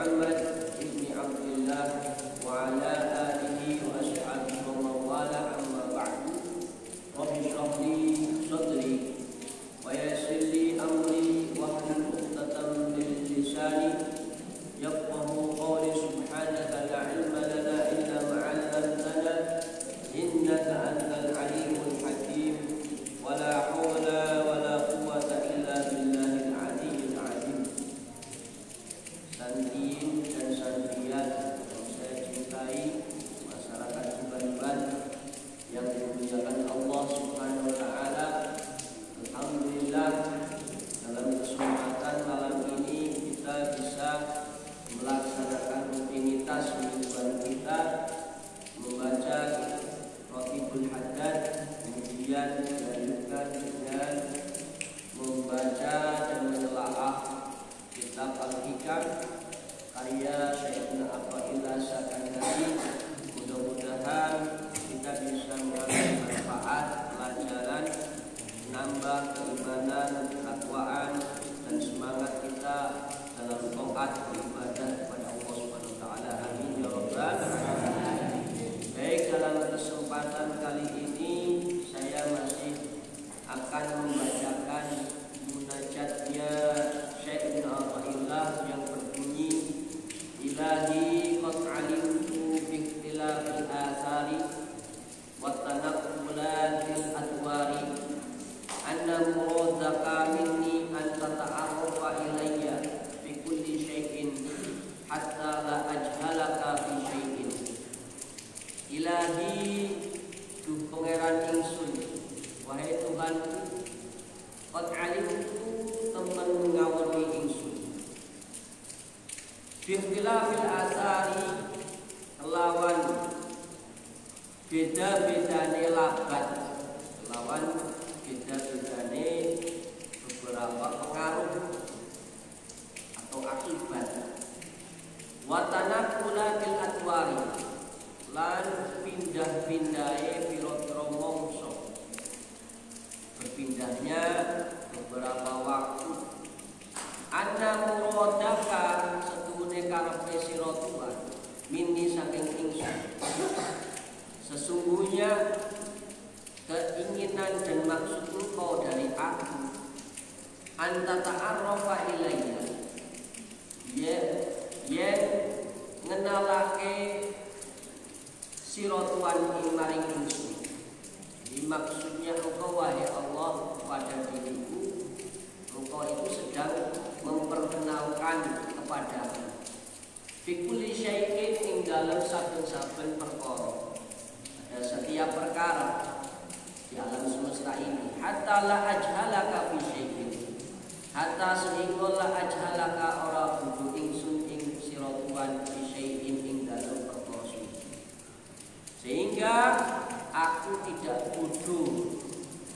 Muhammad ibn Abdullah wa ala alihi wa ashabihi wa mawala amma ba'du. Rabbi shrah li sadri wa yassir li amri wahlul 'uqdatam min lisani yafqahu qawli. Subhanaka la ilma lana illa ma 'allamtana innaka antal alimul hakim. Wa la hawla wa la quwwata illa billahil aliyyil azim. Santin dan santriat yang saya cintai, masyarakat Tuban yang dimuliakan Allah Subhanahu wa taala. Alhamdulillah, dalam kesempatan malam ini kita bisa melaksanakan rutinitas mingguan kita, membaca Rotibul Haddad, kemudian dilanjutkan dengan membaca dan menelaah kitab Al-Hikam karya Syekhna Athaillah Sakandari. Mudah-mudahan kita bisa mengambil manfaat, pelajaran, menambah keimanan, ketakwaan, dan semangat kita dalam taat beribadah kepada Allah Subhanahu wa taala. Amin ya rabbal alamin. Baik, dalam kesempatan kali ini saya masih akan membacakan munajatnya Syekhna Athaillah yang berbunyi, Ilahi qad alimtu bi ikhtilafil athari wa tanaqqulatil adwari anna muradaka minni an tata'arrafa ilayya fi kulli syai'in hatta la ajhalaka fi syai'in. Ilahi, duh pangeran ingsun, wahai Tuhanku, qad alimtu temen ngawani ingsun, bi ikhtilafil athari kelawan beda-bedane labat, kelawan beda-bedane beberapa pengaruh atau akibat, wa tanaqqulatil adwari lan pindah-pindahe pira-pira mangsa, berpindahnya beberapa waktu. Anna muradaka setuhune karepe sira Tuhan, minni saking ingsun, sesungguhnya keinginan dan maksud engkau dari aku, anta ta'arrafa ilayya, yen ngenalake sira Tuhan ing maring ingsun. Jadi maksudnya engkau wahai Allah pada diriku, engkau itu sedang memperkenalkan kepadaku fi kulli syai'in ing dalam saben-saben perkara, ada setiap perkara di alam semesta ini, hatta la ajhalaka fi syai'in, hatta sehingga la ajhalaka ora kudu ingsun ing sira Tuhan fi syai'in ing dalam perkara suci, sehingga aku tidak bodoh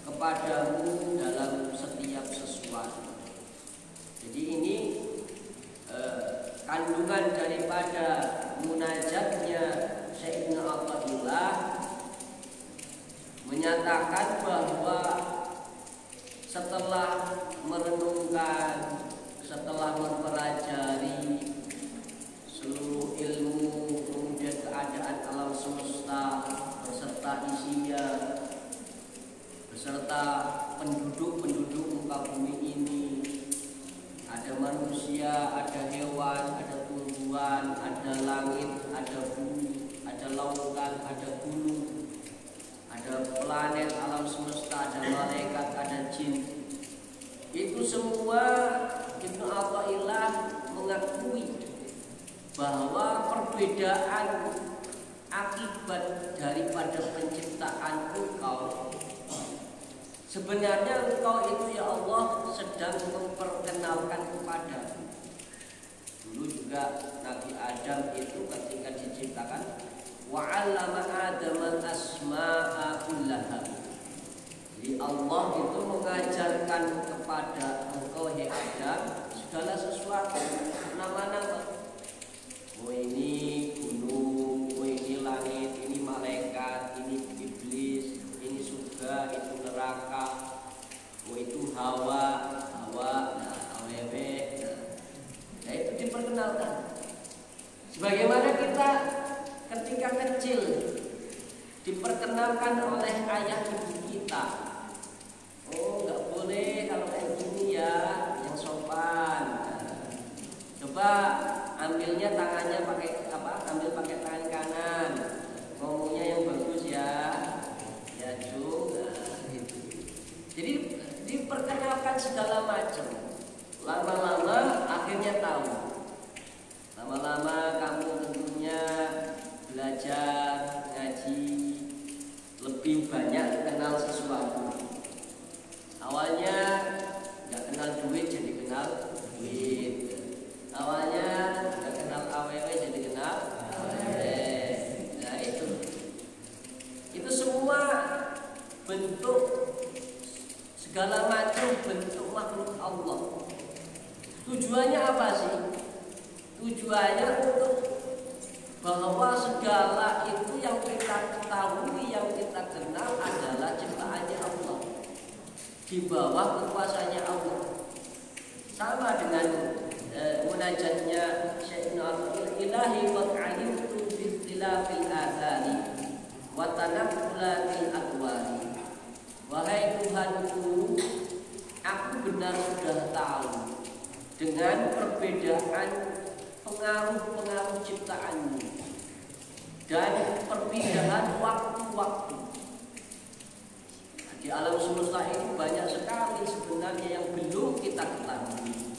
kepadamu dalam setiap sesuatu. Jadi ini kandungan daripada munajatnya Syekhna Athaillah, menyatakan bahwa setelah merenungkan, setelah mempelajari seluruh ilmu, kemudian keadaan alam semesta beserta isinya, beserta penduduk-penduduk muka bumi ini, ada manusia, ada hewan, ada tumbuhan, ada langit, ada bumi, ada lautan, ada gunung, ada planet alam semesta, ada malaikat, ada jin. Itu semua Ibnu Athaillah mengakui bahwa perbedaan akibat daripada penciptaan engkau, sebenarnya engkau itu ya Allah sedang memperkenalkan kepadaku. Dulu juga Nabi Adam itu ketika diciptakan, wa 'allama Adam al-asma'a kullaha. Jadi Allah itu mengajarkan kepada engkau hai Adam segala sesuatu, nama-nama. Oh ini gunung, oh ini langit, ini malaikat, ini iblis, ini surga, itu neraka, oh itu Hawa, nah, awewe. Nah itu diperkenalkan. Sebagaimana kita ketika kecil diperkenalkan oleh ayah ibu kita, oh nggak boleh kalau kayak gini ya, yang sopan. Coba ambilnya tangannya pakai apa? Ambil pakai tangan kanan. Ngomongnya yang bagus ya, ya juga. Jadi diperkenalkan segala macam. Lama-lama akhirnya tahu. Lama-lama kamu tentunya belajar ngaji, lebih banyak kenal sesuatu. Awalnya nggak kenal duit jadi kenal duit. Awalnya nggak kenal awewe jadi kenal awewe. Nah itu semua bentuk, segala macam bentuk makhluk Allah. Tujuannya apa sih? Tujuannya untuk bahwa segala itu yang kita ketahui, yang kita kenal adalah ciptaannya Allah, di bawah kekuasaannya Allah. Sama dengan munajatnya Syekhna Ilahi qad alimtu bi ikhtilafil athari wa tanaqqulatil aqwali. Wahai Tuhanku, aku benar sudah tahu dengan perbedaan pengaruh-pengaruh ciptaanmu dan perpindahan waktu-waktu. Di alam semesta ini banyak sekali sebenarnya yang belum kita ketahui.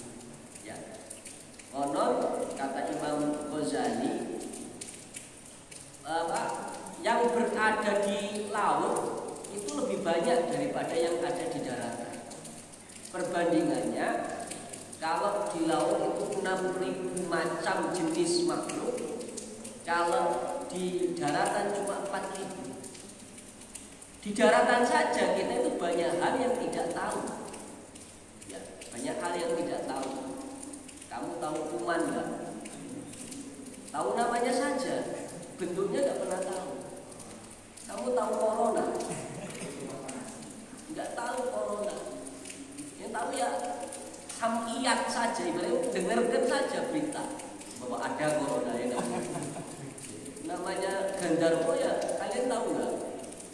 Ya. Konon kata Imam Ghazali, yang berada di laut itu lebih banyak daripada yang ada di daratan. Perbandingannya, kalau di laut itu 6.000 macam jenis makhluk, kalau di daratan cuma 4.000. Di daratan saja kita itu banyak hal yang tidak tahu. Ya, banyak hal yang tidak tahu. Kamu tahu kuman nggak? Tahu namanya saja, bentuknya nggak pernah tahu. Kamu tahu corona? Nggak tahu corona. Yang tahu ya samiyat saja, ibaratnya dengarkan saja berita bahwa ada corona yang namanya Gandarwo ya, kalian tahu nggak?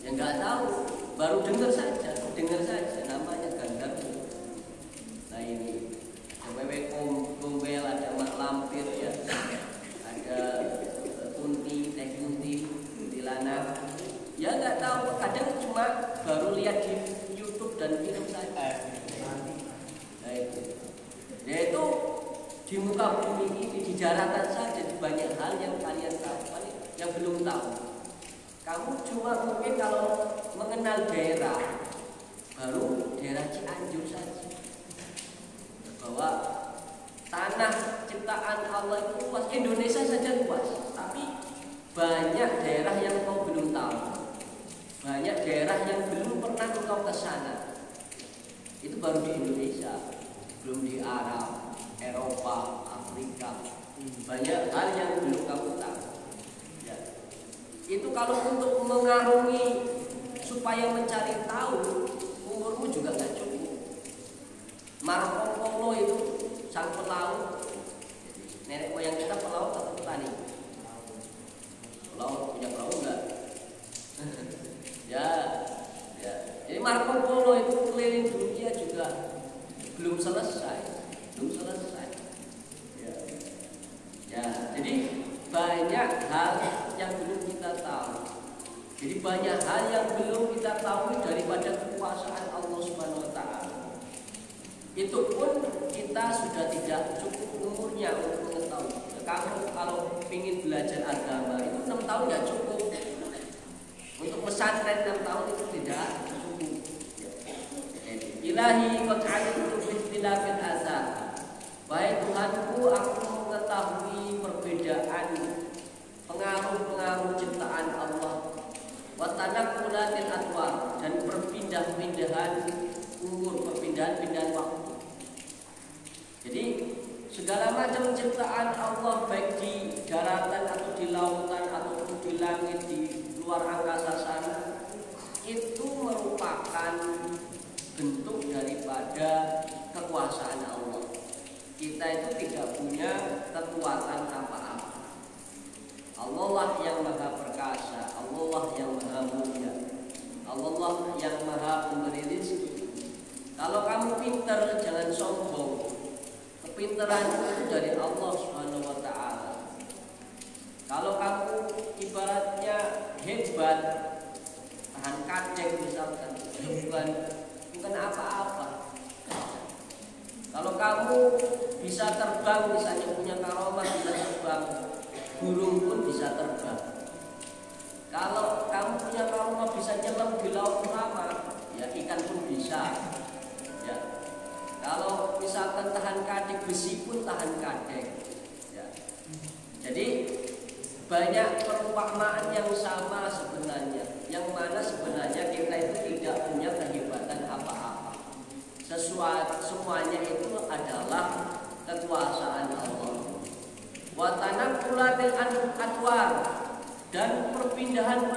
Ya nggak tahu, baru dengar saja namanya Gandarwo. Nah ini wewe gombel, ada mak lampir ya, ada kunti, teh kunti lana. Ya nggak tahu, kadang cuma baru lihat di YouTube dan film saja. Yaitu di muka bumi ini, di daratan saja, di banyak hal yang kalian tahu, yang belum tahu. Kamu cuma mungkin kalau mengenal daerah, baru daerah Cianjur saja, bahwa tanah ciptaan Allah itu luas, Indonesia saja luas, tapi banyak daerah yang kau belum tahu, banyak daerah yang belum pernah kau ke sana. Itu baru di Indonesia, belum di Arab, Eropa, Afrika. Banyak hal yang belum kamu tahu. Ya. Itu kalau untuk mengarungi supaya mencari tahu, umurmu juga nggak cukup. Marco Polo itu sang pelaut. Nenek moyang kita pelaut atau petani? Pelaut, punya perahu enggak? Ya. Jadi Marco Polo itu keliling dunia juga belum selesai. Ya, jadi banyak hal yang belum kita tahu. Jadi banyak hal yang belum kita tahu daripada kekuasaan Allah Subhanahu wa taala. Itu pun kita sudah tidak cukup umurnya untuk mengetahui. Kamu kalau ingin belajar agama itu 6 tahun nggak cukup. Untuk pesantren 6 tahun itu tidak cukup. Ilahi qad alimtu bi ikhtilafil azab. Wahai Tuhanku, aku mengetahui perbedaan pengaruh-pengaruh ciptaan Allah, wa tanaqqulatil atwar, dan perpindah-pindahan umur, perpindahan-pindahan waktu. Jadi segala macam ciptaan Allah, baik di daratan atau di lautan ataupun di langit, di luar angkasa sana, itu merupakan bentuk daripada kekuasaan Allah. Kita itu tidak punya kekuatan apa-apa. Allah Subhanahu wa taala. Kalau kamu ibaratnya hebat, tahan kaceng misalkan, bukan apa-apa. Kalau kamu bisa terbang, misalnya punya karomah bisa terbang, burung pun bisa terbang. Kalau kamu punya karomah bisa nyelam di laut lama, ya ikan pun bisa. Ya. Kalau misalkan tahan kadek, besi pun tahan kadek. Ya. Jadi banyak perumpamaan yang sama sebenarnya, yang mana sebenarnya kita itu tidak punya kehebatan apa-apa. Semuanya itu adalah kekuasaan Allah. Wa tanaqqulatil anwar, dan perpindahan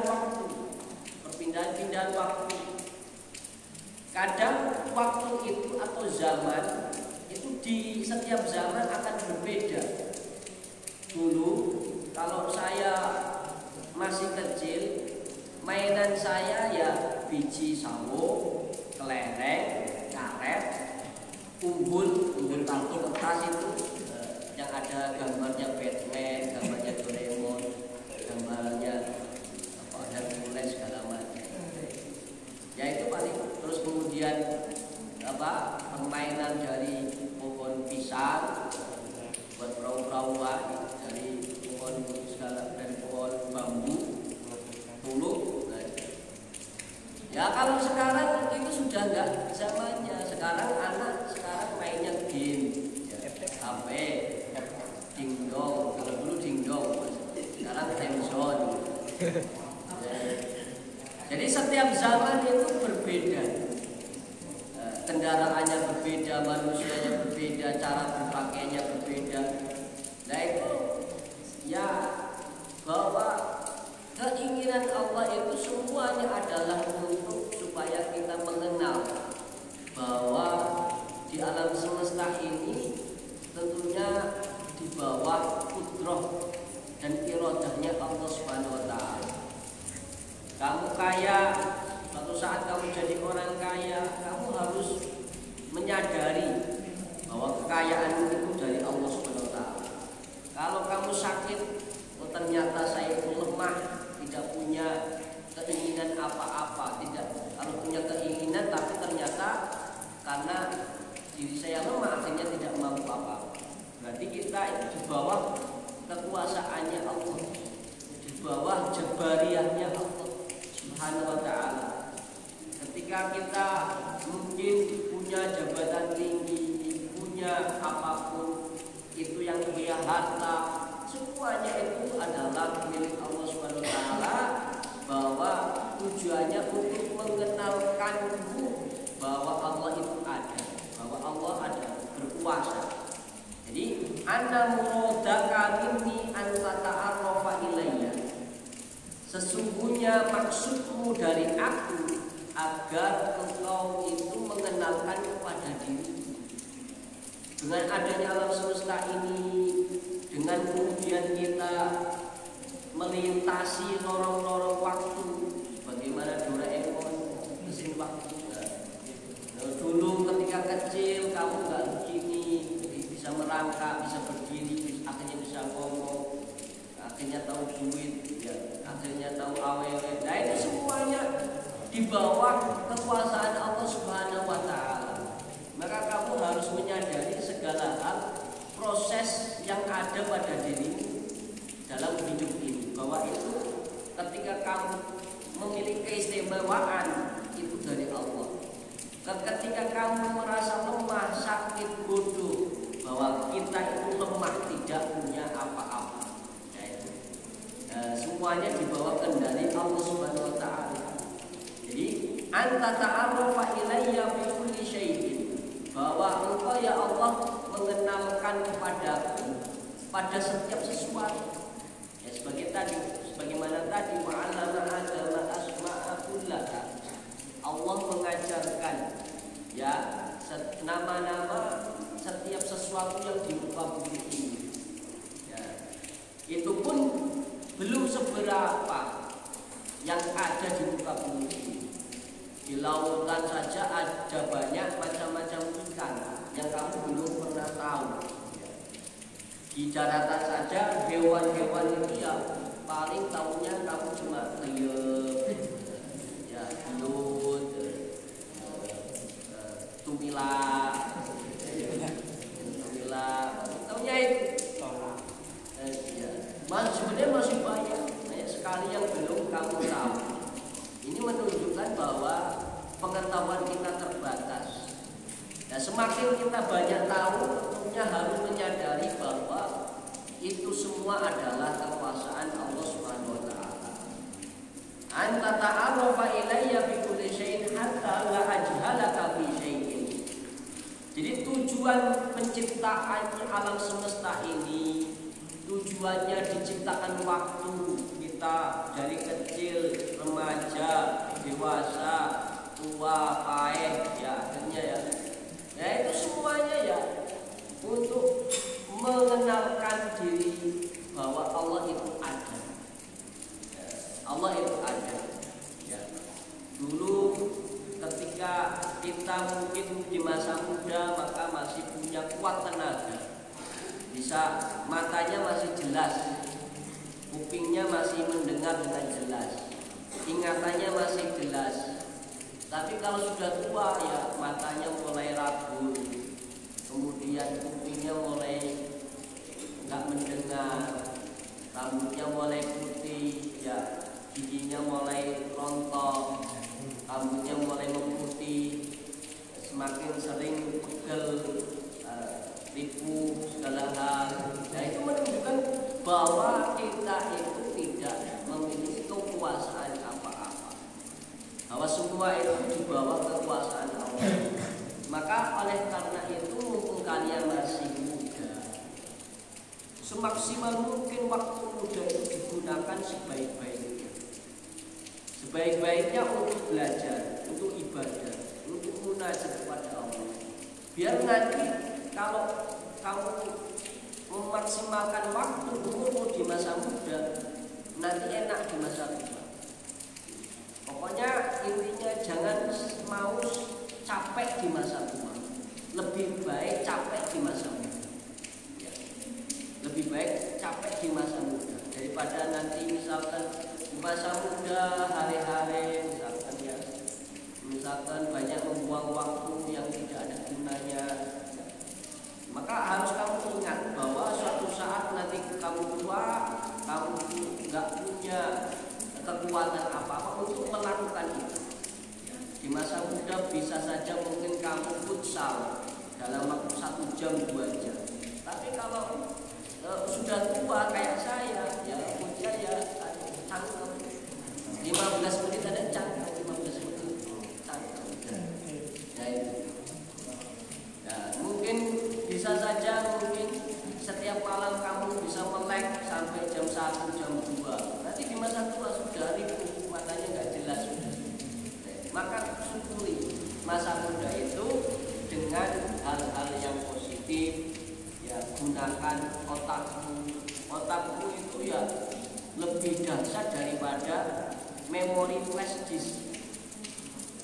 waktu. Perpindahan waktu. Kadang waktu itu atau zaman itu di setiap zaman akan berbeda. Dulu kalau saya masih kecil, mainan saya ya biji sawo, kelereng, karet, umbul kartu kertas itu yang ada gambarnya Batman, gambarnya Doraemon, gambarnya Hercules segala macam. Ya itu paling. Terus kemudian permainan dari pohon pisang buat perahu-perahuan, dari pohon bambu, tuluk. Ya kalau sekarang itu sudah enggak zamannya. Sekarang mainnya game, HP, dingdong. Kalau dulu dingdong, sekarang time zone. Jadi setiap zaman itu berbeda. Kendaraannya berbeda, manusianya berbeda, cara berpakainya berbeda. Nah itu ya bahwa keinginan Allah itu semuanya adalah untuk supaya kita mengenal bahwa di alam semesta ini tentunya di bawah kudrah dan iradahnya Allah Subhanahu wa taala. Kamu kaya, suatu saat kamu jadi orang kaya, kamu harus menyadari bahwa kekayaan itu dari Allah Subhanahu wa taala. Kalau kamu sakit, oh ternyata saya itu lemah, tidak punya keinginan apa-apa, kalau punya keinginan tapi ternyata karena diri saya lemah akhirnya tidak mampu apa-apa. Berarti kita itu di bawah kekuasaannya Allah, di bawah jabariyahnya Allah Subhanahu wa ta'ala. Ketika kita mungkin punya jabatan tinggi, punya apapun itu, yang punya harta, semuanya itu adalah milik Allah Subhanahu wa ta'ala, bahwa tujuannya untuk mengenalkanmu bahwa Allah itu ada, bahwa Allah ada, berkuasa. Jadi anna muradaka minni an tata'arrafa ilayya, sesungguhnya maksudmu dari aku agar engkau itu mengenalkan kepada diriku. Dengan adanya alam semesta ini, dengan kemudian kita melintasi lorong-lorong waktu, bagaimana Doraemon mesin waktu. Dulu ketika kecil kamu nggak begini, bisa merangkak, bisa berdiri, akhirnya bisa ngomong, akhirnya tahu duit, ya, akhirnya tahu awewe. Nah itu semuanya di bawah kekuasaan Allah Subhanahu wa ta'ala. Maka kamu harus menyadari segala hal, proses yang ada pada dirimu dalam hidup ini, bahwa itu ketika kamu memiliki keistimewaan itu dari Allah. Ketika kamu merasa lemah, sakit, bodoh, bahwa kita itu lemah, tidak punya apa-apa. Semuanya di bawah kendali Allah Subhanahu wa ta'ala. Jadi anta ta'arrafa ilayya fi kulli syai'in, bahwa engkau ya Allah mengenalkan kepadaku pada setiap sesuatu. Ya sebagaimana tadi wa'allama Adama asma'a kullaha, Allah mengajarkan ya nama-nama setiap sesuatu yang di muka bumi ini. Ya, itu pun belum seberapa yang ada di muka bumi ini. Di lautan saja ada banyak macam-macam ikan yang kamu belum pernah tahu. Di daratan saja hewan-hewan itu ya paling tahunya kamu cuma keyep, ya belut, tumila, tahunya itu. Ya. Sebenarnya masih banyak sekali yang belum kamu tahu. Ini menunjukkan bahwa pengetahuan kita terbatas. Nah, semakin kita banyak tahu, tentunya harus menyadari bahwa itu semua adalah kekuasaan Allah Subhanahu wa taala. Anta ta'arrafa ilayya bi kulli syai'in hatta la ajhalaka fi syai'in. Jadi tujuan penciptaan alam semesta ini, tujuannya diciptakan waktu kita dari kecil, remaja, dewasa, tua, paeh, ya akhirnya ya. Ya itu semuanya ya untuk mengenalkan diri bahwa Allah itu ada. Ya, Allah itu ada. Ya. Dulu ketika kita mungkin di masa muda maka masih punya kuat tenaga, bisa matanya masih jelas, kupingnya masih mendengar dengan jelas, ingatannya masih jelas. Tapi kalau sudah tua ya matanya mulai rabun, kemudian kupingnya mulai nggak mendengar, rambutnya mulai putih, ya giginya mulai rontok, rambutnya mulai memutih, semakin sering pegel, lipu segala hal. Nah itu menunjukkan bahwa kita itu tidak memiliki kekuasaan apa-apa, bahwa semua itu di bawah kekuasaan Allah. Maka oleh karena itu mumpung kalian masih muda, semaksimal mungkin waktu muda itu digunakan sebaik-baiknya. Sebaik-baiknya untuk belajar, untuk ibadah, untuk munajat kepada Allah. Biar nanti kalau kamu memaksimalkan waktu umurmu di masa muda, nanti enak di masa tua. Pokoknya intinya jangan mau capek di masa tua. Lebih baik capek di masa muda. Ya. Lebih baik capek di masa muda daripada nanti misalkan di masa muda hari-hari misalkan banyak membuang waktu yang tidak ada gunanya. Maka harus kamu ingat bahwa suatu saat nanti kamu tua, kamu nggak punya kekuatan apa-apa untuk melakukan itu. Di masa muda bisa saja mungkin kamu futsal dalam waktu 1 jam 2 jam. Tapi kalau sudah tua kayak saya, ya futsal ya cangkem 15 menit ada cangkem 15 menit cangkem. Ya itu. Ya, mungkin bisa saja mungkin setiap malam kamu bisa melek sampai jam 1 jam 2. Nanti di masa tua sudah ribu, matanya nggak jelas sudah. Maka syukuri masa muda itu dengan hal-hal yang positif. Ya, gunakan otakmu. Otakmu itu ya lebih dahsyat daripada memori flash disk.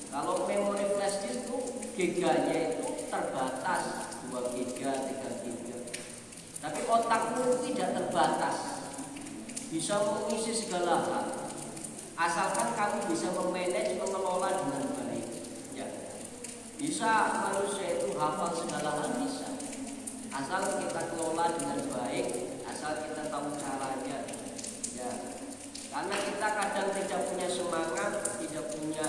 Kalau memori flash disk itu giganya itu terbatas 2 giga, 3 giga. Tapi otakmu tidak terbatas, bisa mengisi segala hal. Asalkan kamu bisa memanage, mengelola dengan baik. Ya. Bisa manusia itu hafal segala hal bisa. Asal kita kelola dengan baik, asal kita tahu caranya. Ya. Karena kita kadang tidak punya semangat, tidak punya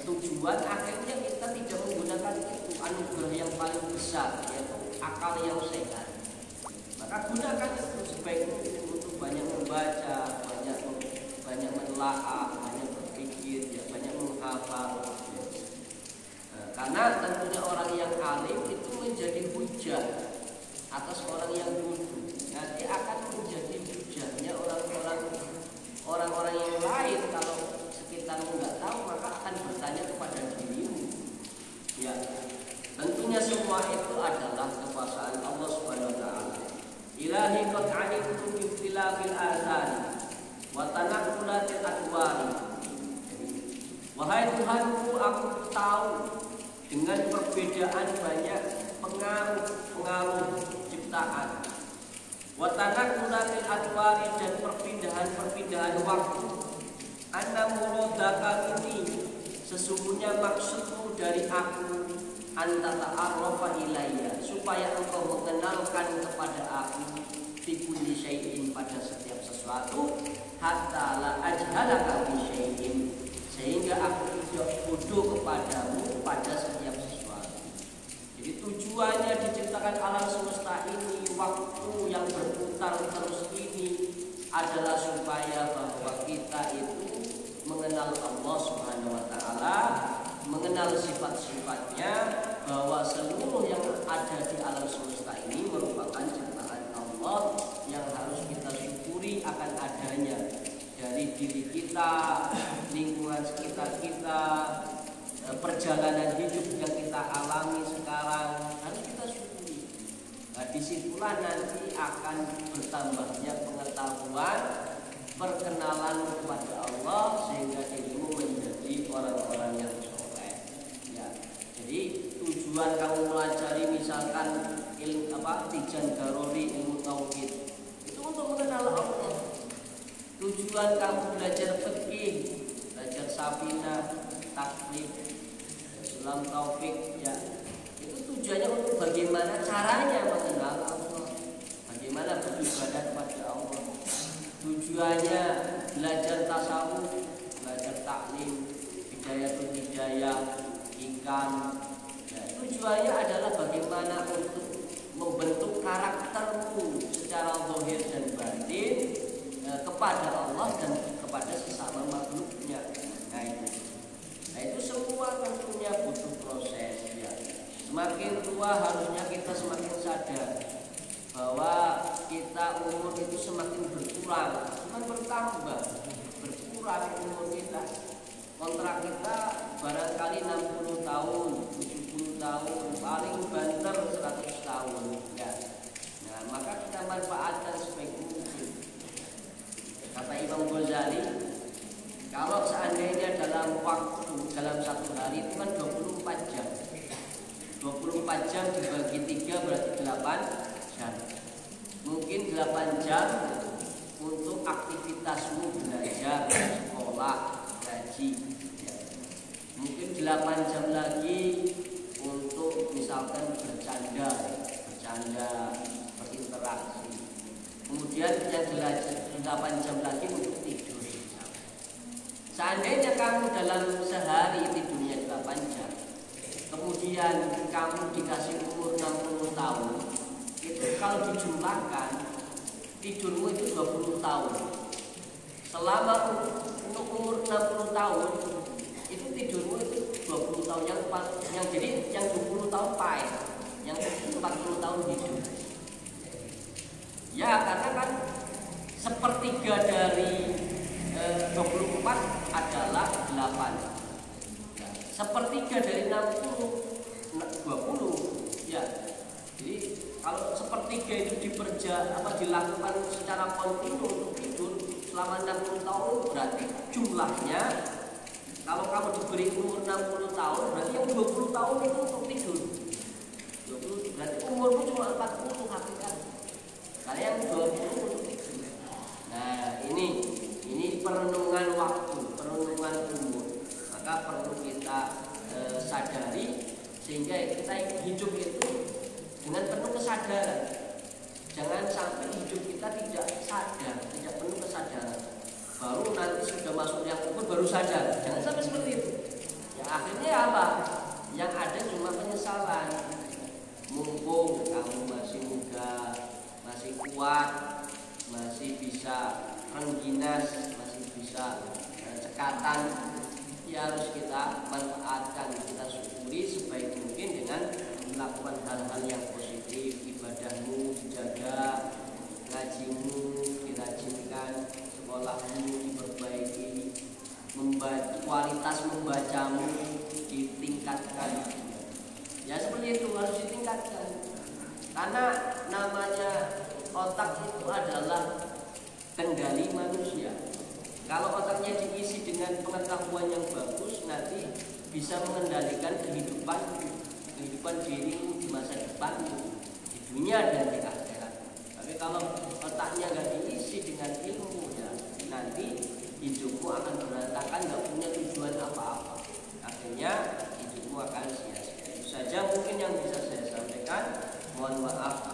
tujuan, akhirnya kita tidak menggunakan itu anugerah yang paling besar, yaitu akal yang sehat. Maka gunakan itu sebaik mungkin untuk banyak membaca, banyak menelaah, banyak berpikir, ya, banyak menghafal. Karena tentunya orang yang alim itu menjadi hujah atas orang yang bodoh. Nanti akan menjadi hujahnya orang-orang yang lain. Kalau sekitarmu nggak tahu, maka akan bertanya kepada dirimu. Ya, tentunya semua itu adalah kekuasaan Allah Subhanahu wa taala. Ilahi qad 'alimtu bi ikhtilafil azan wa tanaqqulatil adwari. Wahai Tuhanku, aku tahu dengan perbedaan banyak pengaruh ciptaan. anwari dan perpindahan waktu. Anna muradaka ini sesungguhnya maksudmu dari aku anta ta'arrafa ilayya, supaya engkau mengenalkan kepada aku fi kulli syai'in, pada setiap sesuatu, hatta la ajhalaka fi syai'in, sehingga aku tidak bodoh kepadamu pada setiap sesuatu. Jadi tujuannya diciptakan alam semesta ini, waktu yang berputar terus ini adalah supaya bahwa kita itu mengenal Allah Subhanahu wa taala, mengenal sifat-sifatnya, bahwa seluruh yang ada di alam semesta ini merupakan ciptaan Allah yang harus kita syukuri akan adanya. Dari diri kita, lingkungan sekitar kita, perjalanan hidup yang kita alami sekarang harus kita syukuri. Nah, disitulah nanti akan bertambahnya pengetahuan, perkenalan kepada Allah, sehingga dirimu menjadi orang-orang yang soleh. Ya, jadi tujuan kamu pelajari misalkan ilmu Tijan Daruri, ilmu tauhid, itu untuk mengenal Allah. Tujuan kamu belajar fikih, belajar Safinah, taklif, Islam taufik, ya, itu tujuannya untuk bagaimana caranya mengenal Allah, bagaimana beribadah kepada Allah. Tujuannya belajar tasawuf, belajar taklim, hidayatul hidayah, ikan. Ya, tujuannya adalah bagaimana untuk membentuk karaktermu secara zahir dan batin kepada Allah dan kepada sesama makhluknya. Nah itu semua tentunya butuh proses. Ya. Semakin tua harusnya kita semakin sadar bahwa kita umur itu semakin berkurang, bukan bertambah, berkurang umur kita. Kontrak kita barangkali 60 tahun, 70 tahun, paling banter 100 tahun. Ya. Nah, maka kita manfaatkan sebaik mungkin. Kata Imam Ghazali, kalau seandainya dalam waktu, dalam satu hari itu kan 24 jam. 24 jam dibagi 3 berarti 8 jam. Mungkin 8 jam untuk aktivitasmu belajar, sekolah, gaji. Ya. Mungkin 8 jam lagi untuk misalkan bercanda, berinteraksi. Kemudian yang 8 jam lagi untuk tidur. Seandainya kamu dalam sehari tidurnya 8 jam, kemudian kamu dikasih umur 60 tahun, itu kalau dijumlahkan tidurmu itu 20 tahun. Selama untuk umur 60 tahun itu tidurmu itu 20 tahun, yang jadi yang 20 tahun pahit, yang 40 tahun hidup. Ya, karena kan sepertiga dari 24 adalah 8. Ya, sepertiga dari 60 20. Ya. Jadi kalau sepertiga itu dilakukan secara kontinu untuk tidur selama 60 tahun, berarti jumlahnya kalau kamu diberi umur 60 tahun berarti yang 20 tahun itu untuk tidur. 20 berarti umurmu cuma 40 hakikat. Karena yang 20 untuk tidur. Nah, ini perenungan waktu, perenungan umur. Maka perlu kita sadari sehingga kita hidup itu dengan penuh kesadaran. Jangan sampai hidup kita tidak sadar, tidak penuh kesadaran. Baru nanti sudah masuk yang umur baru sadar. Jangan sampai seperti itu. Ya akhirnya apa? Yang ada cuma penyesalan. Mumpung kamu masih muda, masih kuat, masih bisa rengginas, masih bisa cekatan, ya harus kita manfaatkan, kita syukuri sebaik mungkin dengan melakukan hal-hal yang positif. Ibadahmu dijaga, ngajimu dirajinkan, sekolahmu diperbaiki, kualitas membacamu ditingkatkan. Ya seperti itu harus ditingkatkan. Karena namanya otak itu adalah kendali manusia. Kalau otaknya diisi dengan pengetahuan yang bagus, nanti bisa mengendalikan kehidupan dirimu di masa depan, di dunia dan di akhirat. Tapi kalau otaknya nggak diisi dengan ilmu, ya nanti hidupmu akan berantakan, nggak punya tujuan apa-apa. Akhirnya hidupmu akan sia-sia. Itu saja mungkin yang bisa saya sampaikan. Mohon maaf